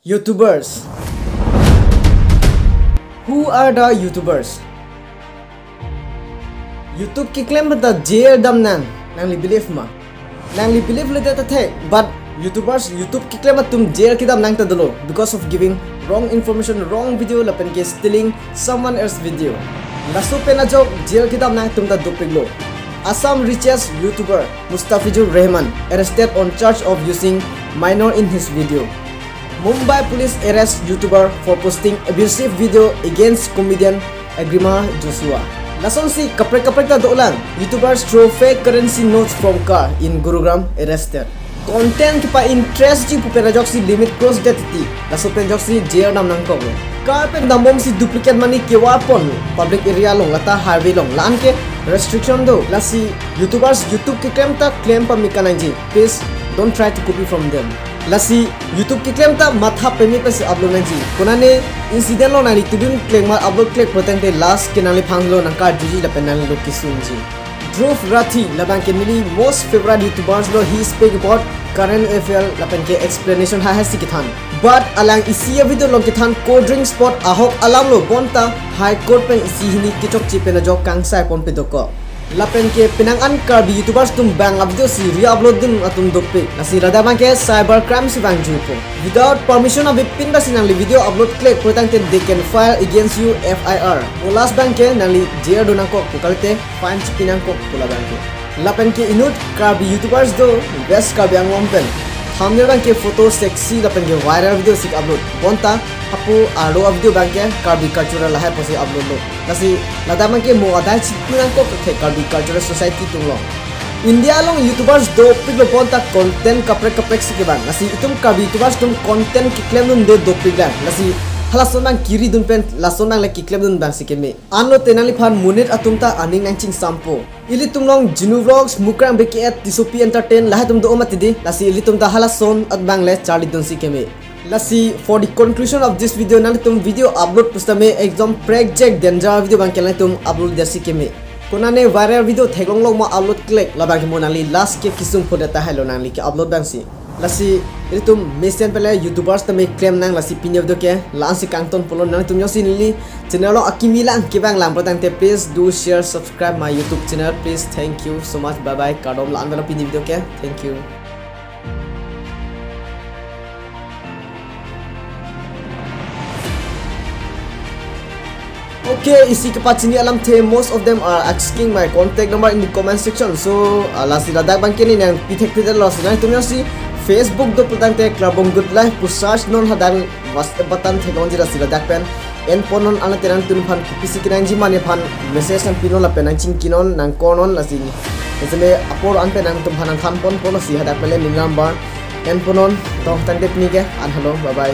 YouTubers. Who are the YouTubers? YouTube keklem the jail dam nangli believe ma. Nangli believe le that the but YouTubers YouTube keklem tum jail kidam nang ta dolo because of giving wrong information, wrong video lapen ke stealing someone else's video. Laso pena jok jail kidam nang tum ta dopik lo. Assam richest YouTuber Mustafizur Rahman arrested on charge of using minor in his video. Mumbai police arrest YouTuber for posting abusive video against comedian Agrima Joshua. Lason si kaprek ta dolang. YouTubers throw fake currency notes from car in Gurugram arrested. Content kipa interest ji pupera jok si limit cross deti. Laso pen jok si jail nam nang ko. Car pen damom si duplicate money kewa pon public area long lata highway long lan ke restriction do. Lasi YouTubers YouTube ke claim pa mika nangji. Please don't try to copy from them. Lasi YouTube keklem ta matha pame pasi upload nangji. Konane incident lo nang litudun claim ma upload click protente last kenali phanglo nang ka juji lapen nang lo kisunji. Dhruv Rathi labang ke mili most favorite YouTubers lo he speak about current affair lapen ke explanation ha sikithan. But alang isi video lo kithan cold drink spot ahok alam lo bonta high court pen isi hini kichok chi pen jok kang sai pon pe doko. Lapen ke pinangan karbi YouTubers tum bang video si re-upload dun atum dopik. Nasi rada bang ke cyber crime si bang jupo. Without permission of pin basi nangli video upload click potang te they can file against you FIR. Olas bang ke nangli jail donang ko pukalte fine pinang ko pula bang ke. Lapen ke inut karbi YouTubers do best karbi ang wampen. Thumbnail bang ke photo sexy lapen ke viral video sik upload. Bonta apu aro video bang ke karbi cultural lahai posi upload lo. Nasi lada bang ke mo adai chipinang ko ke karbi cultural society tunglong. India long YouTubers do pig lo bonta content kaprek sik bang. Nasi itum karbi YouTubers tum content keklem dun de do pig bang. Nasi halason bang kiri dun pen lason bang le keklem dun bang sikeme. Anlo tenali phan munit atum ta aning nangching sampo. Ili tumlong Jinu Vlogs mukrang beki at Tisopi entertain lahai tum do omatidi. Lasi ili tum ta halason at bang le Charlie dun sikeme. Lasi for the conclusion of this video nanglitum video upload pustame exam project danger video bang kelai tum upload desi keme. Konane viral video theglong long ma upload click labang ke monali last ke kisung phoda ta hello nangli ke upload bang si. Lasi ilitum mesen pele YouTubers tame claim nang lasi pinya video ke lansi kangton polo nanglitum yosi nili channel lo akimilang ke bang lang protang te please do share subscribe my YouTube channel please. Thank you so much, bye bye. Kadom lan bala pinya video ke. Thank you. Okay, isi kepacini alam the most of them are asking my contact number in the comment section. So, lasi ladak bang kini yang pitek los nang tumyo si Facebook do putang te Klarbong good life pu search non hadang WhatsApp button technology lasi ladak pen en ponon ala terang tun phan kipisi kinang ji mane phan message nang pinon la pen nang ching kinon nang konon lasi esme apor an pen nang tum phan nang phan pon pon lasi hadak pele ning number en ponon to tang te pni ke an hello bye bye.